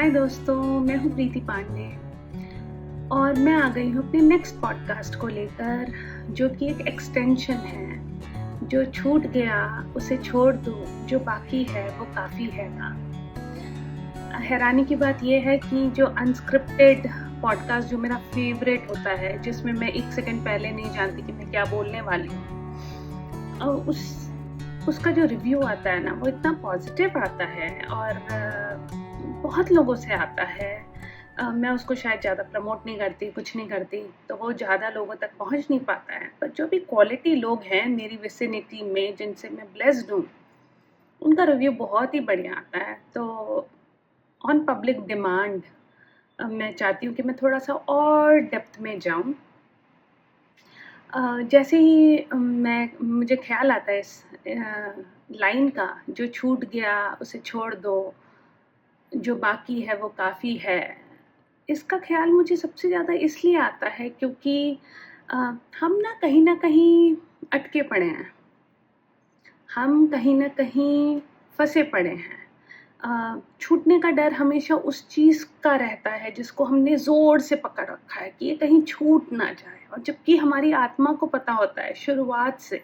हाय दोस्तों, मैं हूँ प्रीति पांडे और मैं आ गई हूँ अपने नेक्स्ट पॉडकास्ट को लेकर, जो कि एक एक्सटेंशन है। जो छूट गया उसे छोड़ दो, जो बाकी है वो काफ़ी है ना। हैरानी की बात यह है कि जो अनस्क्रिप्टेड पॉडकास्ट जो मेरा फेवरेट होता है, जिसमें मैं 1 सेकंड पहले नहीं जानती कि मैं क्या बोलने वाली हूँ, और उसका जो रिव्यू आता है ना, वो इतना पॉजिटिव आता है और बहुत लोगों से आता है। मैं उसको शायद ज़्यादा प्रमोट नहीं करती, कुछ नहीं करती, तो वो ज़्यादा लोगों तक पहुंच नहीं पाता है। पर जो भी क्वालिटी लोग हैं मेरी विसिनिटी में, जिनसे मैं ब्लेस्ड हूँ, उनका रिव्यू बहुत ही बढ़िया आता है। तो ऑन पब्लिक डिमांड मैं चाहती हूँ कि मैं थोड़ा सा और डेप्थ में जाऊँ। जैसे ही मुझे ख्याल आता है इस लाइन का, जो छूट गया उसे छोड़ दो, जो बाकी है वो काफ़ी है। इसका ख्याल मुझे सबसे ज़्यादा इसलिए आता है क्योंकि हम ना कहीं अटके पड़े हैं, हम कहीं ना कहीं फंसे पड़े हैं। छूटने का डर हमेशा उस चीज़ का रहता है जिसको हमने ज़ोर से पकड़ रखा है कि ये कहीं छूट ना जाए, और जबकि हमारी आत्मा को पता होता है शुरुआत से।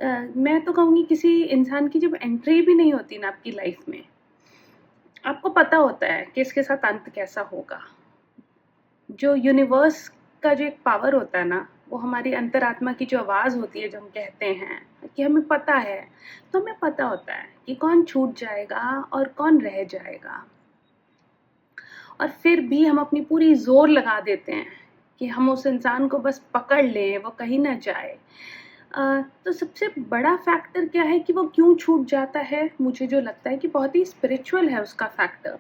मैं तो कहूँगी किसी इंसान की जब एंट्री भी नहीं होती ना आपकी लाइफ में, आपको पता होता है कि इसके साथ अंत कैसा होगा। जो यूनिवर्स का जो एक पावर होता है ना, वो हमारी अंतरात्मा की जो आवाज़ होती है, जो हम कहते हैं कि हमें पता है, तो हमें पता होता है कि कौन छूट जाएगा और कौन रह जाएगा। और फिर भी हम अपनी पूरी जोर लगा देते हैं कि हम उस इंसान को बस पकड़ लें, वो कहीं ना जाए। तो सबसे बड़ा फैक्टर क्या है कि वो क्यों छूट जाता है? मुझे जो लगता है कि बहुत ही स्पिरिचुअल है उसका फैक्टर,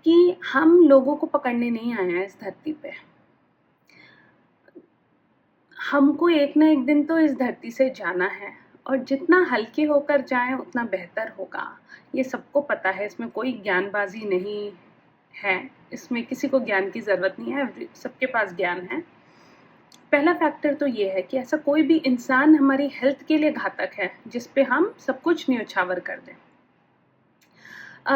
कि हम लोगों को पकड़ने नहीं आए हैं इस धरती पे। हमको एक ना एक दिन तो इस धरती से जाना है, और जितना हल्के होकर जाएं उतना बेहतर होगा। ये सबको पता है, इसमें कोई ज्ञानबाजी नहीं है, इसमें किसी को ज्ञान की ज़रूरत नहीं है, सबके पास ज्ञान है। पहला फैक्टर तो ये है कि ऐसा कोई भी इंसान हमारी हेल्थ के लिए घातक है जिस पे हम सब कुछ न्योछावर कर दें।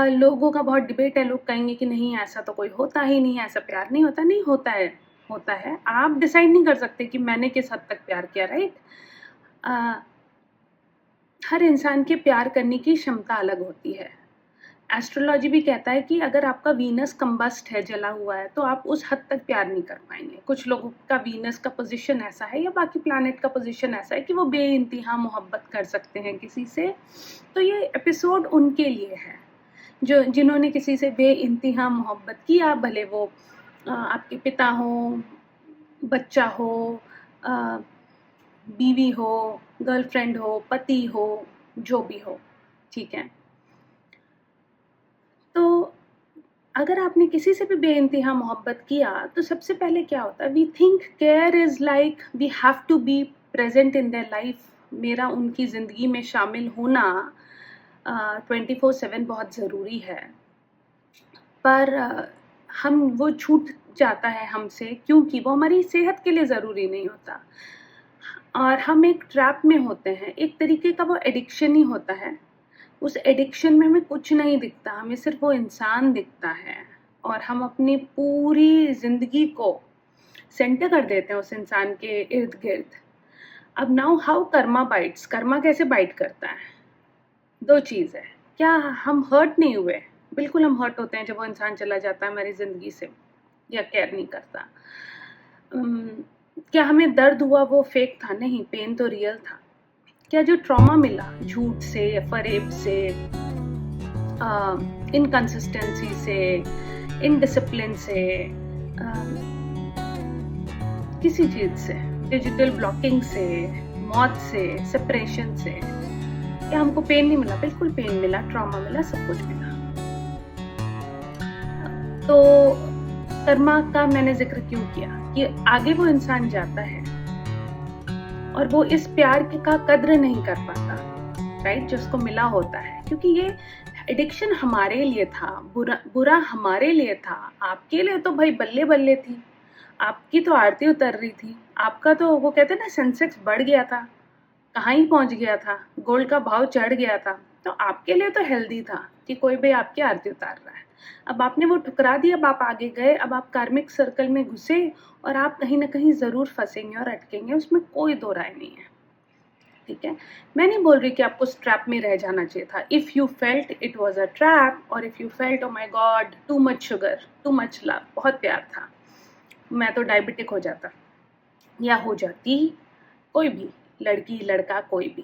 लोगों का बहुत डिबेट है, लोग कहेंगे कि नहीं, ऐसा तो कोई होता ही नहीं है, ऐसा प्यार नहीं होता। नहीं होता है, होता है। आप डिसाइड नहीं कर सकते कि मैंने किस हद तक प्यार किया, राइट? हर इंसान के प्यार करने की क्षमता अलग होती है। एस्ट्रोलॉजी भी कहता है कि अगर आपका वीनस कंबस्ट है, जला हुआ है, तो आप उस हद तक प्यार नहीं कर पाएंगे। कुछ लोगों का वीनस का पोजीशन ऐसा है, या बाकी प्लैनेट का पोजीशन ऐसा है कि वो बेइंतहा मोहब्बत कर सकते हैं किसी से। तो ये एपिसोड उनके लिए है जो जिन्होंने किसी से बेइंतहा मोहब्बत किया, भले वो आपके पिता हो, बच्चा हो, बीवी हो, गर्लफ्रेंड हो, पति हो, जो भी हो, ठीक है। तो अगर आपने किसी से भी बेइंतहा मोहब्बत किया, तो सबसे पहले क्या होता है, we think care is like we have to be present in their life. मेरा उनकी ज़िंदगी में शामिल होना 24/7 बहुत ज़रूरी है। पर हम वो छूट जाता है हमसे, क्योंकि वो हमारी सेहत के लिए ज़रूरी नहीं होता, और हम एक ट्रैप में होते हैं। एक तरीके का वो एडिक्शन ही होता है। उस एडिक्शन में हमें कुछ नहीं दिखता, हमें सिर्फ वो इंसान दिखता है, और हम अपनी पूरी ज़िंदगी को सेंटर कर देते हैं उस इंसान के इर्द गिर्द। अब now how Karma bytes, Karma कैसे बाइट करता है? दो चीज़ है। क्या हम हर्ट नहीं हुए? बिल्कुल हम हर्ट होते हैं जब वो इंसान चला जाता है हमारी ज़िंदगी से, या केयर नहीं करता। क्या हमें दर्द हुआ वो फेक था? नहीं, पेन तो रियल था। क्या जो ट्रॉमा मिला झूठ से, फरेब से, इनकंसिस्टेंसी से, इनडिसिप्लिन से, किसी चीज़ से, डिजिटल ब्लॉकिंग से, मौत से, सेपरेशन से, क्या हमको पेन नहीं मिला? बिल्कुल पेन मिला, ट्रॉमा मिला, सब कुछ मिला। तो कर्मा का मैंने जिक्र क्यों किया कि आगे वो इंसान जाता है और वो इस प्यार का कद्र नहीं कर पाता, राइट, जो उसको मिला होता है। क्योंकि ये एडिक्शन हमारे लिए था, बुरा हमारे लिए था। आपके लिए तो भाई बल्ले बल्ले थी, आपकी तो आरती उतर रही थी, आपका तो वो कहते हैं ना, सेंसेक्स बढ़ गया था, कहाँ ही पहुंच गया था, गोल्ड का भाव चढ़ गया था। तो आपके लिए तो हेल्दी था कि कोई भी आपकी आरती उतार रहा है। अब आपने वो ठुकरा दिया, अब आप आगे गए, अब आप कार्मिक सर्कल में घुसे और आप कहीं ना कहीं ज़रूर फंसेंगे और अटकेंगे, उसमें कोई दो राय नहीं है। ठीक है, मैं नहीं बोल रही कि आपको उस ट्रैप में रह जाना चाहिए था। If you felt it was a trap, और if you felt oh my god too much sugar, too much love, बहुत प्यार था, मैं तो डायबिटिक हो जाता या हो जाती, कोई भी लड़की लड़का, कोई भी,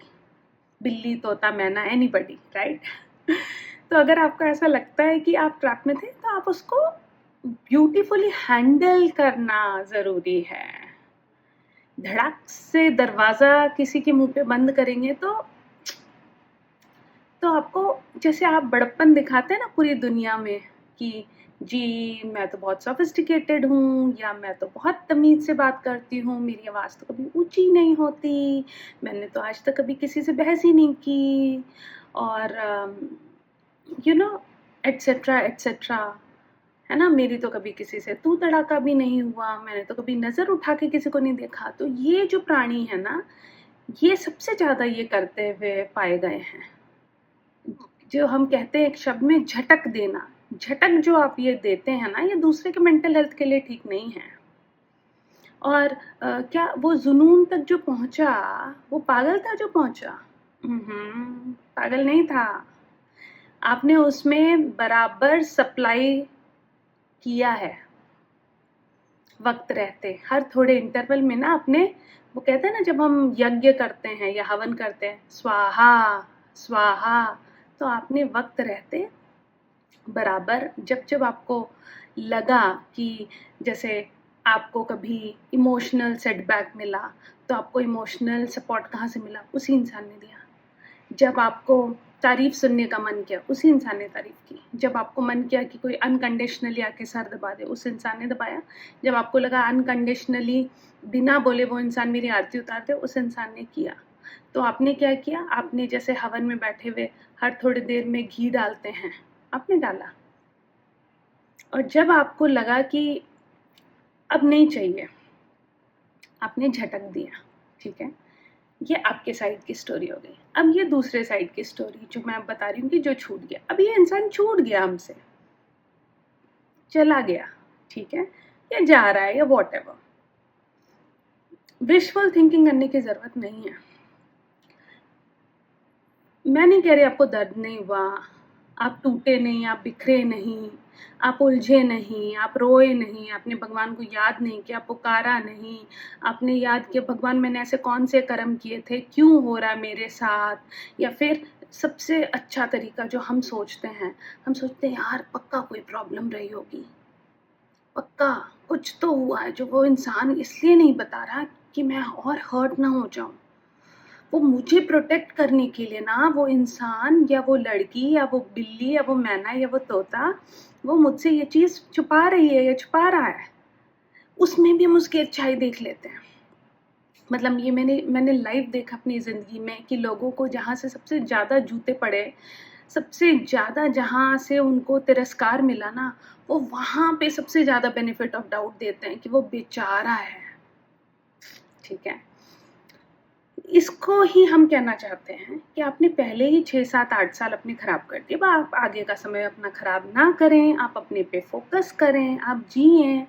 बिल्ली तोता मैना, एनीबडी, राइट? तो अगर आपको ऐसा लगता है कि आप ट्रैप में थे, तो आप उसको ब्यूटीफुली हैंडल करना ज़रूरी है। धड़ाक से दरवाज़ा किसी के मुंह पे बंद करेंगे तो आपको, जैसे आप बड़प्पन दिखाते हैं ना पूरी दुनिया में कि जी मैं तो बहुत सोफिस्टिकेटेड हूँ, या मैं तो बहुत तमीज़ से बात करती हूँ, मेरी आवाज़ तो कभी ऊंची नहीं होती, मैंने तो आज तक कभी किसी से बहस ही नहीं की, और यू नो एट्सेट्रा एट्सेट्रा, है ना, मेरी तो कभी किसी से तू तड़ाका भी नहीं हुआ, मैंने तो कभी नज़र उठा के किसी को नहीं देखा। तो ये जो प्राणी है ना, ये सबसे ज़्यादा ये करते हुए पाए गए हैं। जो हम कहते हैं एक शब्द में झटक देना, झटक जो आप ये देते हैं ना, ये दूसरे के मेंटल हेल्थ के लिए ठीक नहीं है। और क्या वो जुनून तक जो पहुंचा, वो पागल था जो पहुंचा? पागल नहीं था। आपने उसमें बराबर सप्लाई किया है, वक्त रहते, हर थोड़े इंटरवल में ना अपने, वो कहते हैं ना जब हम यज्ञ करते हैं या हवन करते हैं, स्वाहा स्वाहा, तो आपने वक्त रहते बराबर, जब जब आपको लगा कि जैसे आपको कभी इमोशनल सेटबैक मिला, तो आपको इमोशनल सपोर्ट कहाँ से मिला? उसी इंसान ने दिया। जब आपको तारीफ सुनने का मन किया, उसी इंसान ने तारीफ की। जब आपको मन किया कि कोई अनकंडीशनली आके सर दबा दे, उस इंसान ने दबाया। जब आपको लगा अनकंडीशनली बिना बोले वो इंसान मेरी आरती उतार दे, उस इंसान ने किया। तो आपने क्या किया? आपने जैसे हवन में बैठे हुए हर थोड़ी देर में घी डालते हैं, आपने डाला। और जब आपको लगा कि अब नहीं चाहिए, आपने झटक दिया। ठीक है, ये आपके साइड की स्टोरी हो गई। अब ये दूसरे साइड की स्टोरी जो मैं बता रही हूँ कि जो छूट गया। अब ये इंसान छूट गया हमसे, चला गया, ठीक है, या जा रहा है या वॉटएवर। विशफुल थिंकिंग करने की जरूरत नहीं है। मैं नहीं कह रही आपको दर्द नहीं हुआ, आप टूटे नहीं, आप बिखरे नहीं, आप उलझे नहीं, आप रोए नहीं, आपने भगवान को याद नहीं किया, पुकारा नहीं, आपने याद किया भगवान मैंने ऐसे कौन से कर्म किए थे, क्यों हो रहा मेरे साथ। या फिर सबसे अच्छा तरीका जो हम सोचते हैं यार पक्का कोई प्रॉब्लम रही होगी, पक्का कुछ तो हुआ है जो वो इंसान इसलिए नहीं बता रहा कि मैं और हर्ट ना हो जाऊं। वो मुझे प्रोटेक्ट करने के लिए ना, वो इंसान या वो लड़की या वो बिल्ली या वो मैना या वो तोता, वो मुझसे ये चीज़ छुपा रही है या छुपा रहा है। उसमें भी हम उसकी अच्छाई देख लेते हैं। मतलब ये मैंने लाइव देखा अपनी ज़िंदगी में कि लोगों को जहाँ से सबसे ज़्यादा जूते पड़े, सबसे ज़्यादा जहाँ से उनको तिरस्कार मिला ना, वो वहाँ पे सबसे ज़्यादा बेनिफिट ऑफ डाउट देते हैं कि वो बेचारा है। ठीक है, इसको ही हम कहना चाहते हैं कि आपने पहले ही 6, 7, 8 साल अपने ख़राब कर दिए। अब आप आगे का समय अपना ख़राब ना करें, आप अपने पे फोकस करें, आप जिएं,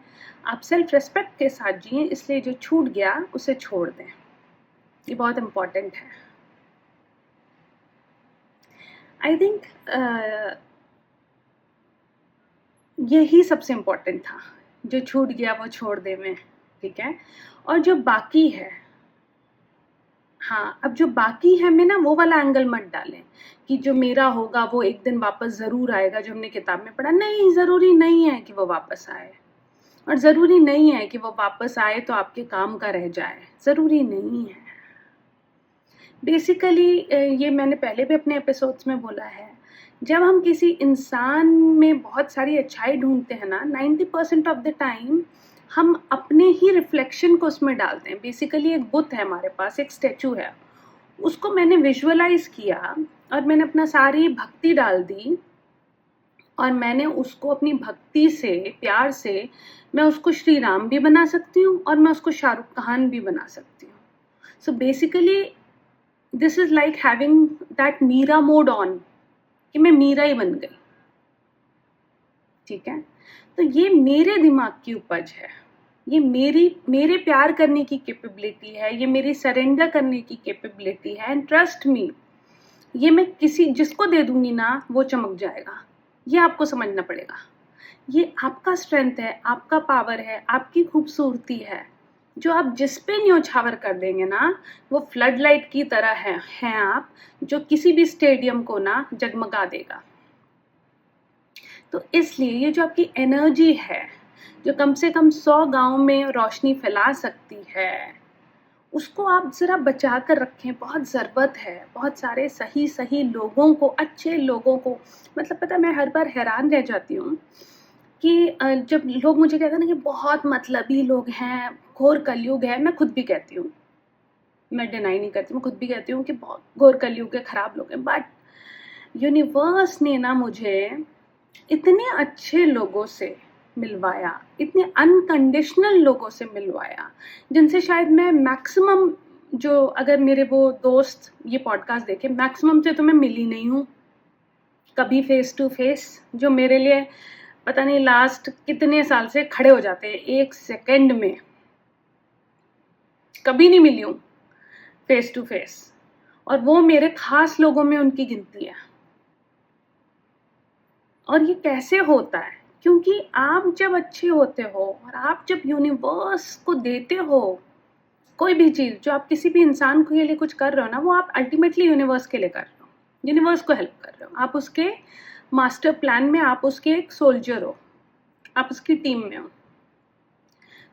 आप सेल्फ रिस्पेक्ट के साथ जिएं। इसलिए जो छूट गया उसे छोड़ दें, ये बहुत इम्पॉर्टेंट है। आई थिंक यही सबसे इम्पॉर्टेंट था, जो छूट गया वो छोड़ दे में। ठीक है, और जो बाकी है, हाँ, अब जो बाकी है में ना वो वाला एंगल मत डालें कि जो मेरा होगा वो एक दिन वापस ज़रूर आएगा, जो हमने किताब में पढ़ा। नहीं, ज़रूरी नहीं है कि वो वापस आए, और ज़रूरी नहीं है कि वो वापस आए तो आपके काम का रह जाए, ज़रूरी नहीं है। बेसिकली ये मैंने पहले भी अपने एपिसोड्स में बोला है, जब हम किसी इंसान में बहुत सारी अच्छाई ढूंढते हैं ना, 90% ऑफ द टाइम हम अपने ही रिफ्लेक्शन को उसमें डालते हैं। बेसिकली एक बुत है हमारे पास, एक स्टैचू है, उसको मैंने विजुअलाइज किया और मैंने अपना सारी भक्ति डाल दी, और मैंने उसको अपनी भक्ति से, प्यार से, मैं उसको श्री राम भी बना सकती हूँ और मैं उसको शाहरुख खान भी बना सकती हूँ। So basically this is like having that Meera mode on, कि मैं मीरा ही बन गई। ठीक है, तो ये मेरे दिमाग की उपज है, ये मेरे प्यार करने की कैपेबिलिटी है, ये मेरी सरेंडर करने की कैपेबिलिटी है। एंड ट्रस्ट मी, ये मैं किसी जिसको दे दूंगी ना वो चमक जाएगा। ये आपको समझना पड़ेगा। ये आपका स्ट्रेंथ है, आपका पावर है, आपकी खूबसूरती है, जो आप जिस पे न्योछावर कर देंगे ना, वो फ्लड लाइट की तरह हैं आप, जो किसी भी स्टेडियम को ना जगमगा देगा। तो इसलिए ये जो आपकी एनर्जी है, जो कम से कम 100 गांव में रोशनी फैला सकती है, उसको आप ज़रा बचा कर रखें। बहुत ज़रूरत है, बहुत सारे सही सही लोगों को, अच्छे लोगों को। मतलब पता, मैं हर बार हैरान रह जाती हूँ कि जब लोग मुझे कहते हैं ना कि बहुत मतलबी लोग हैं, घोर कलयुग है। मैं खुद भी कहती हूँ, मैं डिनाई नहीं करती, मैं खुद भी कहती हूँ कि बहुत घोर कलयुग के खराब लोग हैं। बट यूनिवर्स ने ना मुझे इतने अच्छे लोगों से मिलवाया, इतने अनकंडीशनल लोगों से मिलवाया, जिनसे शायद मैं मैक्सिमम, जो अगर मेरे वो दोस्त ये पॉडकास्ट देखे, मैक्सिमम से तो मैं मिली नहीं हूँ कभी फेस टू फेस। जो मेरे लिए पता नहीं लास्ट कितने साल से खड़े हो जाते हैं 1 सेकेंड में, कभी नहीं मिली हूँ फेस टू फेस। और वो मेरे खास लोगों में उनकी गिनती है। और ये कैसे होता है? क्योंकि आप जब अच्छे होते हो और आप जब यूनिवर्स को देते हो कोई भी चीज़, जो आप किसी भी इंसान के लिए कुछ कर रहे हो ना, वो आप अल्टीमेटली यूनिवर्स के लिए कर रहे हो, यूनिवर्स को हेल्प कर रहे हो। आप उसके मास्टर प्लान में, आप उसके एक सोल्जर हो, आप उसकी टीम में हो।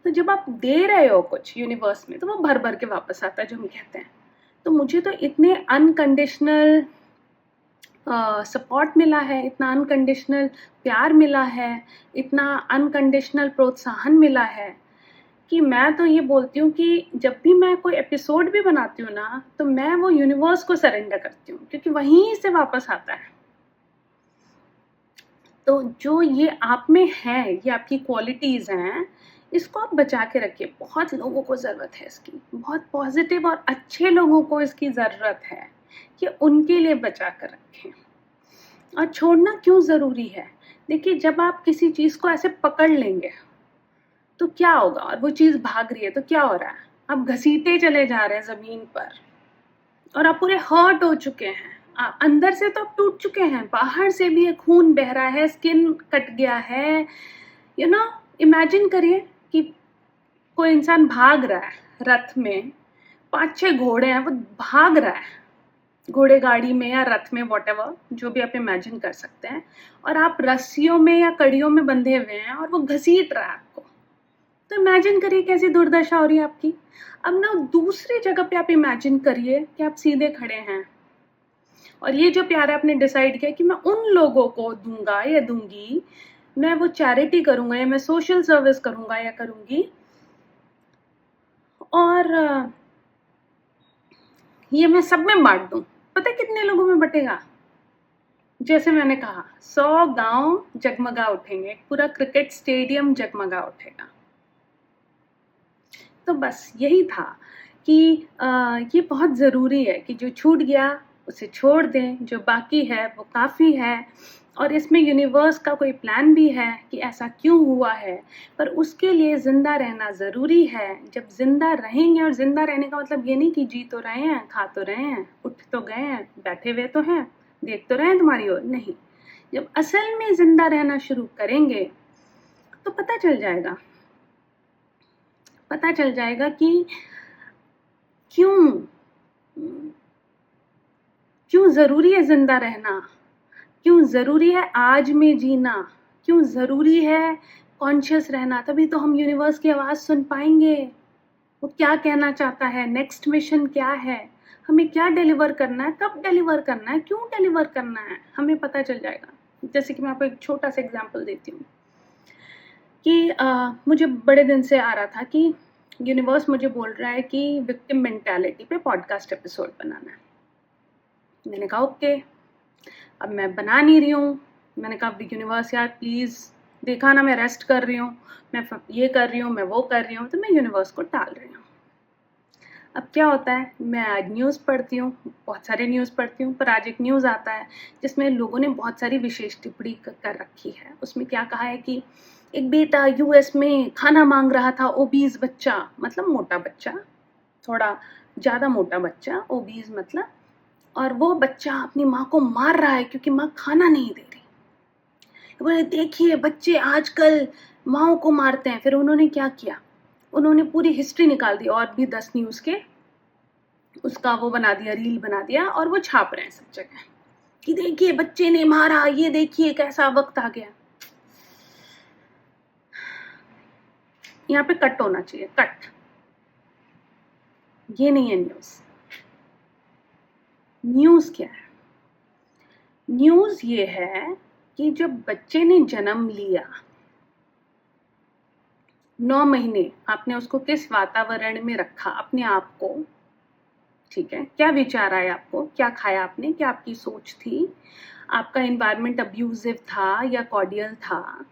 तो जब आप दे रहे हो कुछ यूनिवर्स में, तो वो भर भर के वापस आता है, जो हम कहते हैं। तो मुझे तो इतने अनकंडीशनल सपोर्ट मिला है, इतना अनकंडीशनल प्यार मिला है, इतना अनकंडीशनल प्रोत्साहन मिला है, कि मैं तो ये बोलती हूँ कि जब भी मैं कोई एपिसोड भी बनाती हूँ ना, तो मैं वो यूनिवर्स को सरेंडर करती हूँ, क्योंकि वहीं से वापस आता है। तो जो ये आप में है, ये आपकी क्वालिटीज़ हैं, इसको आप बचा के रखिए। बहुत लोगों को ज़रूरत है इसकी, बहुत पॉजिटिव और अच्छे लोगों को इसकी ज़रूरत है, कि उनके लिए बचा कर रखें। और छोड़ना क्यों ज़रूरी है? देखिए, जब आप किसी चीज़ को ऐसे पकड़ लेंगे तो क्या होगा, और वो चीज़ भाग रही है तो क्या हो रहा है? आप घसीटे चले जा रहे हैं ज़मीन पर, और आप पूरे हर्ट हो चुके हैं। अंदर से तो आप टूट चुके हैं, बाहर से भी खून बह रहा है, स्किन कट गया है। यू नो, इमेजिन करिए कि कोई इंसान भाग रहा है रथ में, 5-6 घोड़े हैं, वो भाग रहा है घोड़े गाड़ी में या रथ में, वॉटेवर, जो भी आप इमेजिन कर सकते हैं, और आप रस्सियों में या कड़ियों में बंधे हुए हैं और वो घसीट रहा है आपको। तो इमेजिन करिए कैसी दुर्दशा हो रही है आपकी। अब ना दूसरी जगह पे आप इमेजिन करिए कि आप सीधे खड़े हैं, और ये जो प्यार आपने डिसाइड किया कि मैं उन लोगों को दूंगा या दूंगी, मैं वो चैरिटी करूंगा या मैं सोशल सर्विस करूंगा या करूंगी, और ये मैं सब में बांट दूं। पता है कितने लोगों में बटेगा? जैसे मैंने कहा, 100 गांव जगमगा उठेंगे, पूरा क्रिकेट स्टेडियम जगमगा उठेगा। तो बस यही था कि ये बहुत ज़रूरी है कि जो छूट गया उसे छोड़ दें, जो बाकी है वो काफ़ी है। और इसमें यूनिवर्स का कोई प्लान भी है कि ऐसा क्यों हुआ है, पर उसके लिए ज़िंदा रहना ज़रूरी है। जब ज़िंदा रहेंगे, और ज़िंदा रहने का मतलब ये नहीं कि जी तो रहे हैं, खा तो रहे हैं, उठ तो गए हैं, बैठे हुए तो हैं, देख तो रहे हैं तुम्हारी ओर, नहीं। जब असल में ज़िंदा रहना शुरू करेंगे तो पता चल जाएगा कि क्यों ज़रूरी है ज़िंदा रहना, क्यों ज़रूरी है आज में जीना, क्यों ज़रूरी है कॉन्शियस रहना। तभी तो हम यूनिवर्स की आवाज़ सुन पाएंगे, वो क्या कहना चाहता है, नेक्स्ट मिशन क्या है, हमें क्या डिलीवर करना है, कब डिलीवर करना है, क्यों डिलीवर करना है, हमें पता चल जाएगा। जैसे कि मैं आपको एक छोटा सा एग्जाम्पल देती हूँ कि मुझे बड़े दिन से आ रहा था कि यूनिवर्स मुझे बोल रहा है कि विक्टिम मेंटालिटी पे पॉडकास्ट एपिसोड बनाना है। मैंने कहा ओके, अब मैं बना नहीं रही हूँ। मैंने कहा यूनिवर्स यार प्लीज़, देखा ना मैं रेस्ट कर रही हूँ, मैं ये कर रही हूँ, मैं वो कर रही हूँ, तो मैं यूनिवर्स को टाल रही हूँ। अब क्या होता है, मैं आज न्यूज़ पढ़ती हूँ, बहुत सारे न्यूज़ पढ़ती हूँ, पर आज एक न्यूज़ आता है जिसमें लोगों ने बहुत सारी विशेष टिप्पणी कर रखी है। उसमें क्या कहा है कि एक बेटा यूएस में खाना मांग रहा था, ओबीज बच्चा, मतलब मोटा बच्चा, थोड़ा ज़्यादा मोटा बच्चा, ओबीज मतलब, और वो बच्चा अपनी माँ को मार रहा है क्योंकि माँ खाना नहीं दे रही। बोले देखिए बच्चे आजकल माँओं को मारते हैं। फिर उन्होंने क्या किया, उन्होंने पूरी हिस्ट्री निकाल दी और भी 10 न्यूज़ के, उसका वो बना दिया, रील बना दिया, और वो छाप रहे हैं सब जगह कि देखिए बच्चे ने मारा, ये देखिए कैसा वक्त आ गया। यहाँ पे कट होना चाहिए, कट। ये नहीं है न्यूज़। न्यूज़ क्या है? न्यूज़ ये है कि जब बच्चे ने जन्म लिया, 9 महीने आपने उसको किस वातावरण में रखा, अपने आप को, ठीक है, क्या विचार आया आपको, क्या खाया आपने, क्या आपकी सोच थी, आपका एनवायरनमेंट अब्यूजिव था या कॉर्डियल था,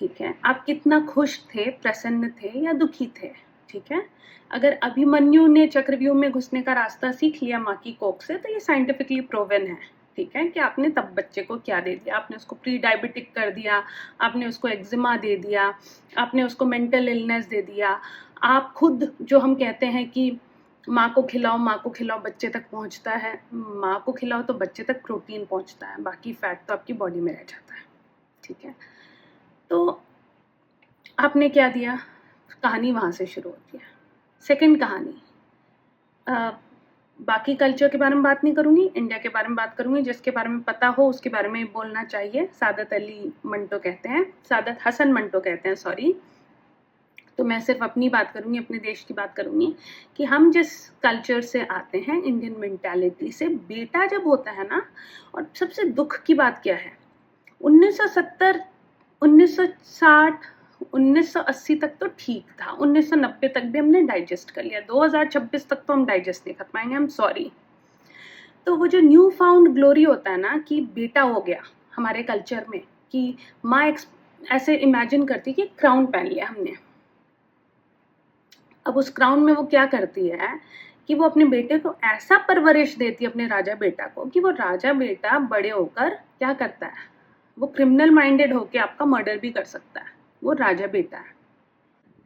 ठीक है, आप कितना खुश थे, प्रसन्न थे या दुखी थे, ठीक है। अगर अभिमन्यु ने चक्रव्यूह में घुसने का रास्ता सीख लिया माँ की कोख से, तो ये साइंटिफिकली प्रूवन है, ठीक है, कि आपने तब बच्चे को क्या दे दिया, आपने उसको प्री डायबिटिक कर दिया, आपने उसको एक्जिमा दे दिया, आपने उसको मेंटल इलनेस दे दिया। आप खुद जो हम कहते हैं कि माँ को खिलाओ बच्चे तक पहुँचता है, माँ को खिलाओ तो बच्चे तक प्रोटीन पहुँचता है, बाकी फैट तो आपकी बॉडी में रह जाता है, ठीक है। तो आपने क्या दिया, कहानी वहाँ से शुरू होती है। सेकंड कहानी, बाकी कल्चर के बारे में बात नहीं करूँगी, इंडिया के बारे में बात करूँगी, जिसके बारे में पता हो उसके बारे में बोलना चाहिए। सादत अली मंटो कहते हैं, सादत हसन मंटो कहते हैं, सॉरी। तो मैं सिर्फ अपनी बात करूँगी, अपने देश की बात करूँगी कि हम जिस कल्चर से आते हैं, इंडियन मेंटालिटी से, बेटा जब होता है ना, और सबसे दुख की बात क्या है, 1970, 1960, 1980 तक तो ठीक था, 1990 तक भी हमने डाइजेस्ट कर लिया, 2026 तक तो हम डाइजेस्ट नहीं कर पाएंगे, आई एम सॉरी। तो वो जो न्यू फाउंड ग्लोरी होता है ना, कि बेटा हो गया हमारे कल्चर में, कि माँ ऐसे इमेजिन करती कि क्राउन पहन लिया हमने। अब उस क्राउन में वो क्या करती है कि वो अपने बेटे को ऐसा परवरिश देती है, अपने राजा बेटा को, कि वो राजा बेटा बड़े होकर क्या करता है, वो क्रिमिनल माइंडेड होके आपका मर्डर भी कर सकता है, वो राजा बेटा है।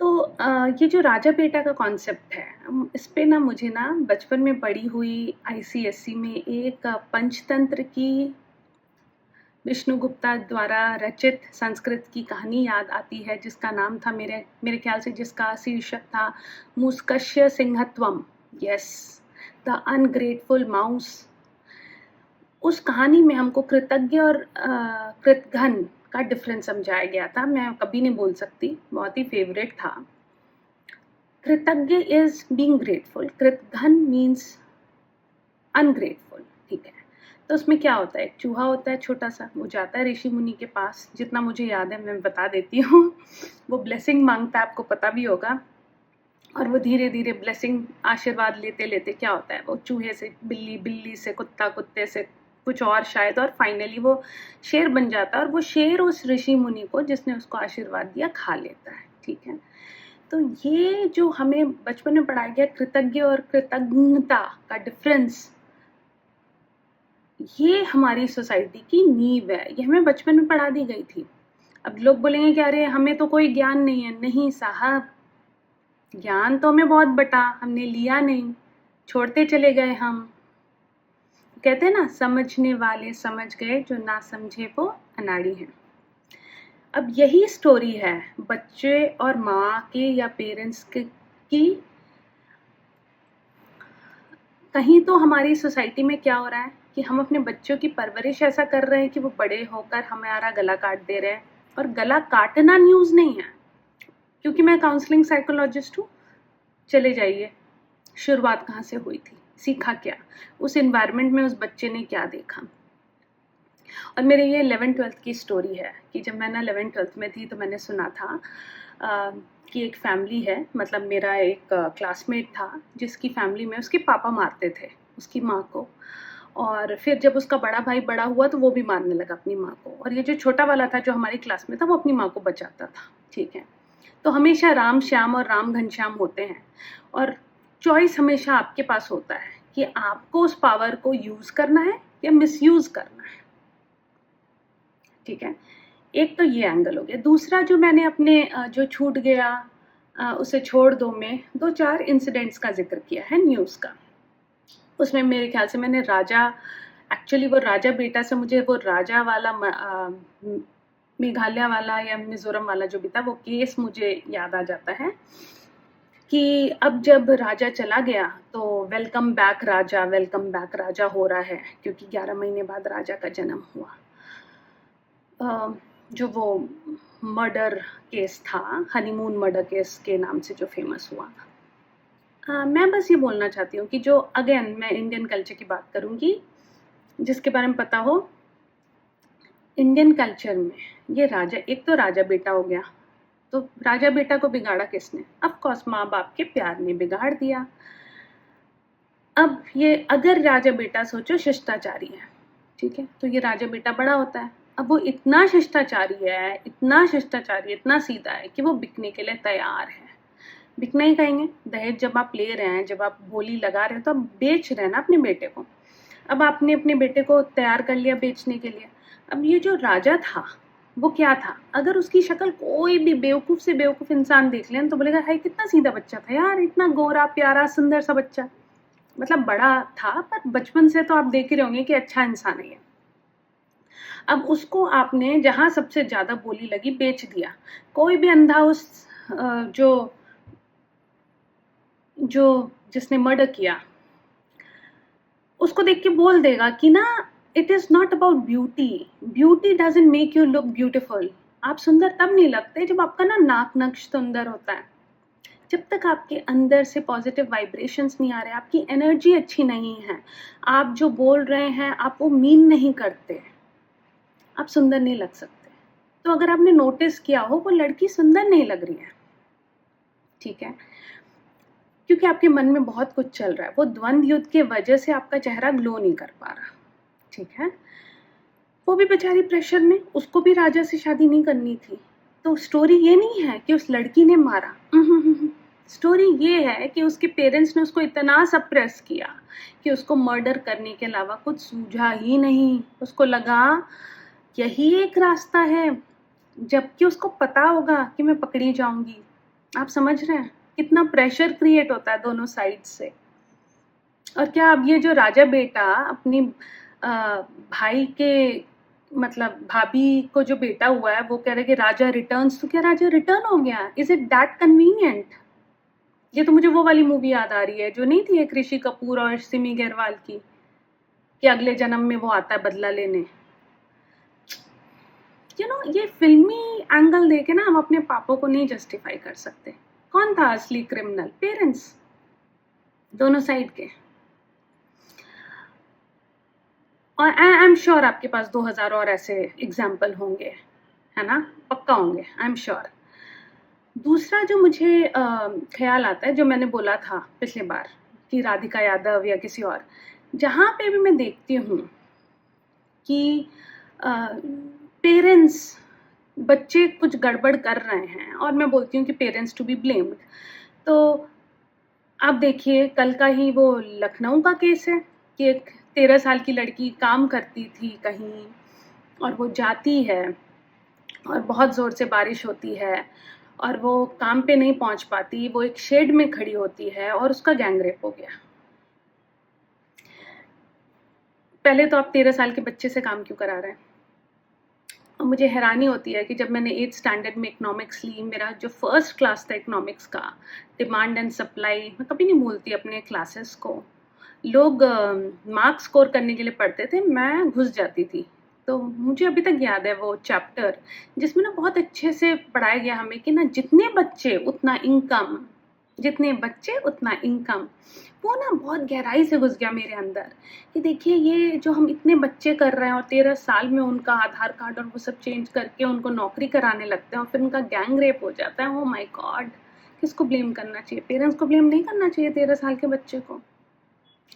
तो ये जो राजा बेटा का कॉन्सेप्ट है, इस पे ना मुझे ना बचपन में पढ़ी हुई आईसीएसई में एक पंचतंत्र की विष्णु गुप्ता द्वारा रचित संस्कृत की कहानी याद आती है, जिसका नाम था, मेरे ख्याल से जिसका शीर्षक था मुस्कस्य सिंहत्वम, यस, द अनग्रेटफुल माउस। उस कहानी में हमको कृतज्ञ और कृतघ्न का डिफरेंस समझाया गया था, मैं कभी नहीं बोल सकती, बहुत ही फेवरेट था। कृतज्ञ इज बीइंग ग्रेटफुल, कृतघ्न मीन्स अनग्रेटफुल, ठीक है। तो उसमें क्या होता है, एक चूहा होता है छोटा सा, वो जाता है ऋषि मुनि के पास, जितना मुझे याद है मैं बता देती हूँ। वो ब्लेसिंग मांगता है, आपको पता भी होगा, और वो धीरे धीरे ब्लेसिंग, आशीर्वाद लेते लेते क्या होता है, वो चूहे से बिल्ली, बिल्ली से कुत्ता, कुत्ते से कुछ और शायद, और फाइनली वो शेर बन जाता है, और वो शेर उस ऋषि मुनि को जिसने उसको आशीर्वाद दिया खा लेता है, ठीक है। तो ये जो हमें बचपन में पढ़ाया गया कृतज्ञ और कृतज्ञता का डिफरेंस, ये हमारी सोसाइटी की नींव है, ये हमें बचपन में पढ़ा दी गई थी। अब लोग बोलेंगे कि अरे हमें तो कोई ज्ञान नहीं है, नहीं साहब, ज्ञान तो हमें बहुत बटा, हमने लिया नहीं, छोड़ते चले गए हम। कहते हैं ना, समझने वाले समझ गए, जो ना समझे वो अनाड़ी हैं। अब यही स्टोरी है बच्चे और माँ के या पेरेंट्स की। कहीं तो हमारी सोसाइटी में क्या हो रहा है कि हम अपने बच्चों की परवरिश ऐसा कर रहे हैं कि वो बड़े होकर हमारा गला काट दे रहे हैं, और गला काटना न्यूज़ नहीं है, क्योंकि मैं काउंसलिंग साइकोलॉजिस्ट हूँ। चले जाइए, शुरुआत कहाँ से हुई थी, सीखा क्या, उस एनवायरनमेंट में उस बच्चे ने क्या देखा। और मेरे ये 11th-12th की स्टोरी है कि जब मैं ना 11th-12th में थी तो मैंने सुना था कि एक फैमिली है, मतलब मेरा एक क्लासमेट था जिसकी फैमिली में उसके पापा मारते थे उसकी माँ को, और फिर जब उसका बड़ा भाई बड़ा हुआ तो वो भी मारने लगा अपनी माँ को, और ये जो छोटा वाला था जो हमारी क्लास में था वो अपनी माँ को बचाता था, ठीक है। तो हमेशा राम श्याम और राम घनश्याम होते हैं, और चॉइस हमेशा आपके पास होता है कि आपको उस पावर को यूज़ करना है या मिसयूज़ करना है। ठीक है, एक तो ये एंगल हो गया। दूसरा जो मैंने अपने जो छूट गया उसे छोड़ दो में 2-4 इंसिडेंट्स का ज़िक्र किया है न्यूज़ का। उसमें मेरे ख्याल से मैंने राजा, एक्चुअली वो राजा बेटा से मुझे वो राजा वाला मेघालय वाला या मिज़ोरम वाला जो भी था वो केस मुझे याद आ जाता है कि अब जब राजा चला गया तो वेलकम बैक राजा हो रहा है, क्योंकि 11 महीने बाद राजा का जन्म हुआ। जो वो मर्डर केस था, हनीमून मर्डर केस के नाम से जो फेमस हुआ। मैं बस ये बोलना चाहती हूँ कि जो अगेन मैं इंडियन कल्चर की बात करूँगी, जिसके बारे में पता हो, इंडियन कल्चर में ये राजा, एक तो राजा बेटा हो गया, तो राजा बेटा को बिगाड़ा किसने? ऑफ कोर्स माँ बाप के प्यार ने बिगाड़ दिया। अब ये अगर राजा बेटा सोचो शिष्टाचारी है, ठीक है, तो ये राजा बेटा बड़ा होता है, अब वो इतना शिष्टाचारी है, इतना सीधा है कि वो बिकने के लिए तैयार है। बिकना ही कहेंगे, दहेज जब आप ले रहे हैं, जब आप बोली लगा रहे हैं, तो आप बेच रहे हैं ना अपने बेटे को। अब आपने अपने बेटे को तैयार कर लिया बेचने के लिए। अब ये जो राजा था वो क्या था? अगर उसकी शक्ल कोई भी बेवकूफ़ से बेवकूफ़ इंसान देख लें तो बोलेगा हाय कितना सीधा बच्चा था यार, इतना गोरा प्यारा सुंदर सा बच्चा। मतलब बड़ा था पर बचपन से तो आप देख ही रहे होंगे कि अच्छा इंसान है। अब उसको आपने जहाँ सबसे ज़्यादा बोली लगी बेच दिया। कोई भी अंधा उस जिसने मर्डर किया उसको देख के बोल देगा कि ना, it is not about beauty doesn't make you look beautiful. आप सुंदर तब नहीं लगते जब आपका ना नाक नक्श सुंदर होता है। जब तक आपके अंदर से पॉजिटिव वाइब्रेशंस नहीं आ रहे, आपकी एनर्जी अच्छी नहीं है, आप जो बोल रहे हैं आप वो मीन नहीं करते, आप सुंदर नहीं लग सकते। तो अगर आपने नोटिस किया हो वो लड़की सुंदर नहीं लग रही है, ठीक है, क्योंकि आपके मन में बहुत कुछ चल रहा है। वो द्वंद्व युद्ध के वजह से आपका चेहरा ग्लो नहीं कर पा रहा, ठीक है। वो भी बेचारी प्रेशर में, उसको भी राजा से शादी नहीं करनी थी। तो स्टोरी ये नहीं है कि उस लड़की ने मारा, स्टोरी ये है कि उसके पेरेंट्स ने उसको इतना सप्रेस किया कि उसको मर्डर करने के अलावा कुछ सूझा ही नहीं। उसको लगा यही एक रास्ता है, जबकि उसको पता होगा कि मैं पकड़ी जाऊंगी। आप समझ रहे हैं कितना प्रेशर क्रिएट होता है दोनों साइड से। और क्या अब ये जो राजा बेटा अपनी भाई के, मतलब भाभी को जो बेटा हुआ है, वो कह रहे कि राजा रिटर्न्स, तो क्या राजा रिटर्न हो गया? Is it that convenient? ये तो मुझे वो वाली मूवी याद आ रही है जो नहीं थी, एक ऋषि कपूर और सिमी गैरवाल की, कि अगले जन्म में वो आता है बदला लेने। ये फिल्मी एंगल देके ना हम अपने पापों को नहीं जस्टिफाई कर सकते। कौन था असली क्रिमिनल? पेरेंट्स, दोनों साइड के। और आई एम श्योर आपके पास 2000 और ऐसे एग्जाम्पल होंगे, है ना, पक्का होंगे, आई एम श्योर। दूसरा जो मुझे ख्याल आता है, जो मैंने बोला था पिछले बार कि राधिका यादव या किसी और, जहाँ पे भी मैं देखती हूँ कि पेरेंट्स, बच्चे कुछ गड़बड़ कर रहे हैं और मैं बोलती हूँ कि पेरेंट्स टू बी ब्लेम्ड, तो आप देखिए कल का ही वो लखनऊ का केस है कि एक 13 साल की लड़की काम करती थी कहीं और वो जाती है और बहुत ज़ोर से बारिश होती है और वो काम पे नहीं पहुंच पाती, वो एक शेड में खड़ी होती है और उसका गैंग रेप हो गया। पहले तो आप 13 साल के बच्चे से काम क्यों करा रहे हैं? और मुझे हैरानी होती है कि जब मैंने 8th स्टैंडर्ड में इकोनॉमिक्स ली, मेरा जो फर्स्ट क्लास था इकोनॉमिक्स का, डिमांड एंड सप्लाई, मैं कभी नहीं भूलती अपने क्लासेस को। लोग मार्क्स स्कोर करने के लिए पढ़ते थे, मैं घुस जाती थी। तो मुझे अभी तक याद है वो चैप्टर जिसमें ना बहुत अच्छे से पढ़ाया गया हमें कि ना जितने बच्चे उतना इनकम, वो ना बहुत गहराई से घुस गया मेरे अंदर कि देखिए ये जो हम इतने बच्चे कर रहे हैं और 13 साल में उनका आधार कार्ड और वो सब चेंज करके उनको नौकरी कराने लगते हैं और फिर उनका गैंग रेप हो जाता है। ओ माय गॉड, किसको ब्लेम करना चाहिए? पेरेंट्स को ब्लेम नहीं करना चाहिए, 13 साल के बच्चे को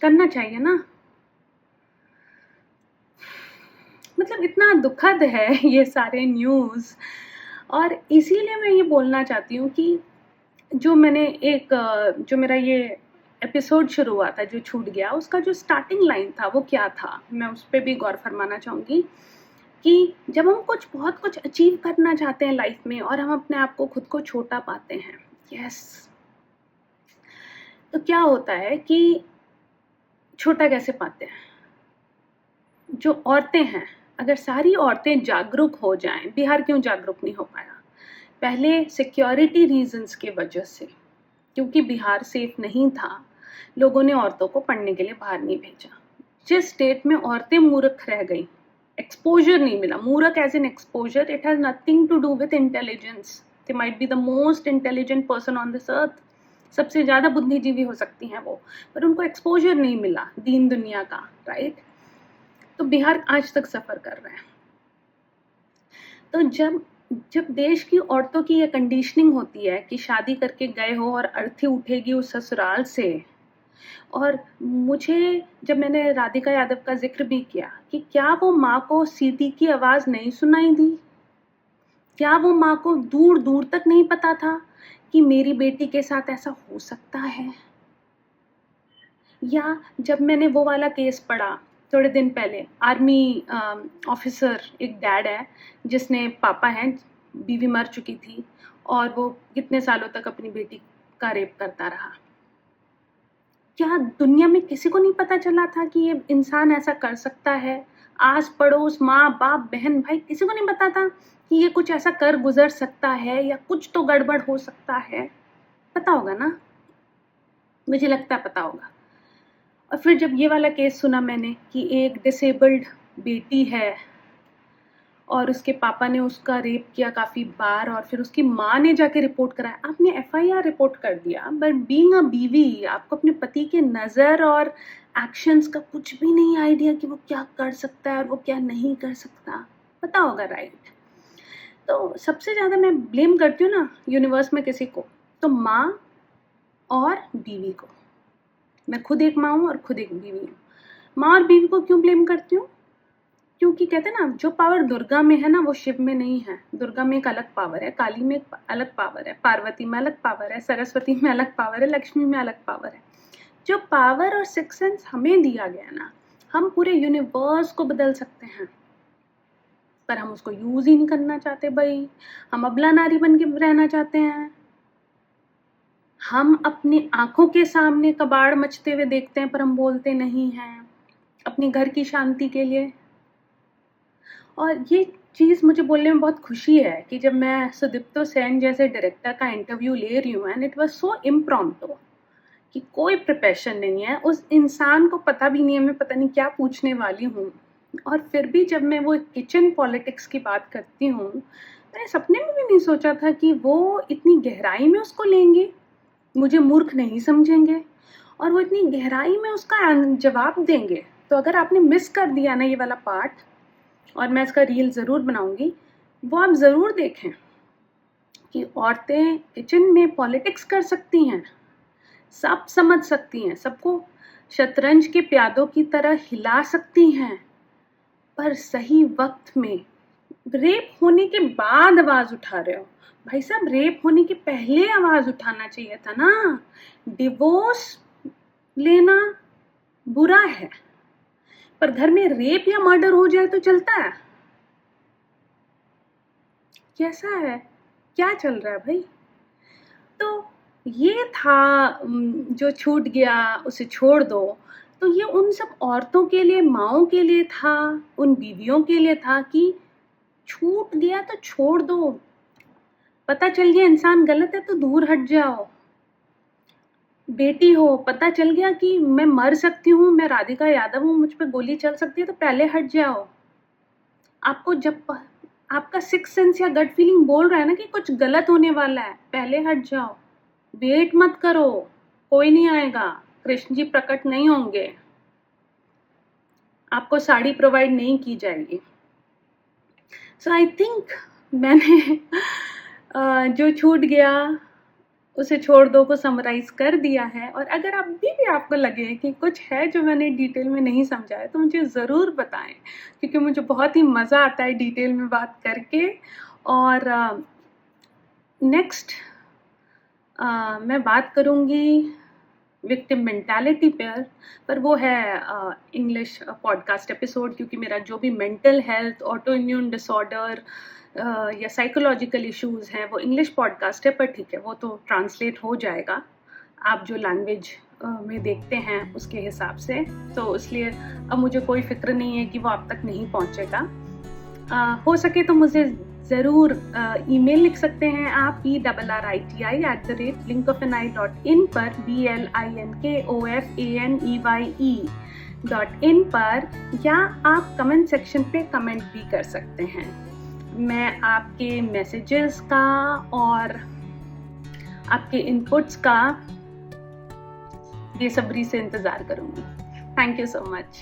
करना चाहिए ना। मतलब इतना दुखद है ये सारे न्यूज़। और इसीलिए मैं ये बोलना चाहती हूँ कि जो मेरा ये एपिसोड शुरू हुआ था जो छूट गया, उसका जो स्टार्टिंग लाइन था वो क्या था, मैं उस पर भी गौर फरमाना चाहूँगी कि जब हम बहुत कुछ अचीव करना चाहते हैं लाइफ में और हम अपने आप को खुद को छोटा पाते हैं, यस, तो क्या होता है कि छोटा कैसे पाते हैं? जो औरतें हैं, अगर सारी औरतें जागरूक हो जाएं, बिहार क्यों जागरूक नहीं हो पाया? पहले सिक्योरिटी रीजंस की वजह से, क्योंकि बिहार सेफ नहीं था, लोगों ने औरतों को पढ़ने के लिए बाहर नहीं भेजा। जिस स्टेट में औरतें मूर्ख रह गई, एक्सपोजर नहीं मिला, मूर्ख as an exposure, it has nothing to do with intelligence, they might be the most intelligent person on this earth, सबसे ज़्यादा बुद्धिजीवी हो सकती हैं वो, पर उनको एक्सपोजर नहीं मिला दीन दुनिया का, राइट? तो बिहार आज तक सफ़र कर रहे हैं। तो जब जब देश की औरतों की ये कंडीशनिंग होती है कि शादी करके गए हो और अर्थी उठेगी उस ससुराल से, और मुझे, जब मैंने राधिका यादव का जिक्र भी किया कि क्या वो माँ को सीटी की आवाज़ नहीं सुनाई दी? क्या वो माँ को दूर दूर तक नहीं पता था कि मेरी बेटी के साथ ऐसा हो सकता है? या जब मैंने वो वाला केस पढ़ा थोड़े दिन पहले, आर्मी ऑफिसर, एक डैड है जिसने, पापा हैं, बीवी मर चुकी थी और वो कितने सालों तक अपनी बेटी का रेप करता रहा। क्या दुनिया में किसी को नहीं पता चला था कि ये इंसान ऐसा कर सकता है? आस पड़ोस, माँ बाप, बहन भाई, किसी को नहीं पता था कि ये कुछ ऐसा कर गुजर सकता है या कुछ तो गड़बड़ हो सकता है? पता होगा ना, मुझे लगता है पता होगा। और फिर जब ये वाला केस सुना मैंने कि एक डिसेबल्ड बेटी है और उसके पापा ने उसका रेप किया काफ़ी बार और फिर उसकी माँ ने जाके रिपोर्ट कराया, आपने एफआईआर रिपोर्ट कर दिया, बट बीइंग अ बीवी आपको अपने पति के नज़र और एक्शंस का कुछ भी नहीं आइडिया कि वो क्या कर सकता है और वो क्या नहीं कर सकता, पता होगा, राइट? तो सबसे ज़्यादा मैं ब्लेम करती हूँ ना यूनिवर्स में किसी को, तो माँ और बीवी को। मैं खुद एक माँ हूँ और खुद एक बीवी हूँ। माँ और बीवी को क्यों ब्लेम करती हूँ? क्योंकि कहते हैं ना, जो पावर दुर्गा में है ना वो शिव में नहीं है। दुर्गा में एक अलग पावर है, काली में एक अलग पावर है, पार्वती में अलग पावर है, सरस्वती में अलग पावर है, लक्ष्मी में अलग पावर है। जो पावर और सिक्स सेंस हमें दिया गया ना, हम पूरे यूनिवर्स को बदल सकते हैं, पर हम उसको यूज ही नहीं करना चाहते भाई। हम अबला नारी बन के रहना चाहते हैं। हम अपनी आंखों के सामने कबाड़ मचते हुए देखते हैं पर हम बोलते नहीं हैं, अपने घर की शांति के लिए। और ये चीज़ मुझे बोलने में बहुत खुशी है कि जब मैं सुदीप्तो सेन जैसे डायरेक्टर का इंटरव्यू ले रही हूँ, and it was so impromptu, कि कोई प्रिपरेशन नहीं है, उस इंसान को पता भी नहीं है मैं पता नहीं क्या पूछने वाली हूँ, और फिर भी जब मैं वो किचन पॉलिटिक्स की बात करती हूँ, मैंने सपने में भी नहीं सोचा था कि वो इतनी गहराई में उसको लेंगे, मुझे मूर्ख नहीं समझेंगे और वो इतनी गहराई में उसका जवाब देंगे। तो अगर आपने मिस कर दिया ना ये वाला पार्ट, और मैं इसका रील ज़रूर बनाऊंगी, वो आप ज़रूर देखें कि औरतें किचन में पॉलिटिक्स कर सकती हैं, सब समझ सकती हैं, सबको शतरंज के प्यादों की तरह हिला सकती हैं, पर सही वक्त में, रेप होने के बाद आवाज़ उठा रहे हो भाई साहब, रेप होने के पहले आवाज़ उठाना चाहिए था ना। डिवोर्स लेना बुरा है, पर घर में रेप या मर्डर हो जाए तो चलता है? कैसा है, क्या चल रहा है भाई? तो ये था जो छूट गया उसे छोड़ दो। तो ये उन सब औरतों के लिए, माँओं के लिए था, उन बीवियों के लिए था कि छूट गया तो छोड़ दो, पता चल गया इंसान गलत है तो दूर हट जाओ। बेटी हो, पता चल गया कि मैं मर सकती हूँ, मैं राधिका यादव हूँ, मुझ पे गोली चल सकती है, तो पहले हट जाओ। आपको जब आपका सिक्स सेंस या गट फीलिंग बोल रहा है ना कि कुछ गलत होने वाला है, पहले हट जाओ, वेट मत करो, कोई नहीं आएगा, कृष्ण जी प्रकट नहीं होंगे, आपको साड़ी प्रोवाइड नहीं की जाएगी। सो आई थिंक मैंने जो छूट गया उसे छोड़ दो को समराइज कर दिया है। और अगर अभी भी आपको लगे कि कुछ है जो मैंने डिटेल में नहीं समझा है तो मुझे ज़रूर बताएं, क्योंकि मुझे बहुत ही मज़ा आता है डिटेल में बात करके। और नेक्स्ट मैं बात करूँगी विक्टिम मेंटालिटी पर वो है इंग्लिश पॉडकास्ट एपिसोड, क्योंकि मेरा जो भी mental health, auto immune disorder या साइकोलॉजिकल इश्यूज़ हैं वो इंग्लिश पॉडकास्ट है, पर ठीक है वो तो ट्रांसलेट हो जाएगा आप जो लैंग्वेज में देखते हैं उसके हिसाब से, तो इसलिए अब मुझे कोई फिक्र नहीं है कि वो आप तक नहीं पहुंचेगा। हो सके तो मुझे ज़रूर ईमेल लिख सकते हैं आप briti@blinkofani.in पर blinkofane.in पर, या आप कमेंट सेक्शन पे कमेंट भी कर सकते हैं। मैं आपके मैसेजेस का और आपके इनपुट्स का बेसब्री से इंतज़ार करूँगी। Thank you so much.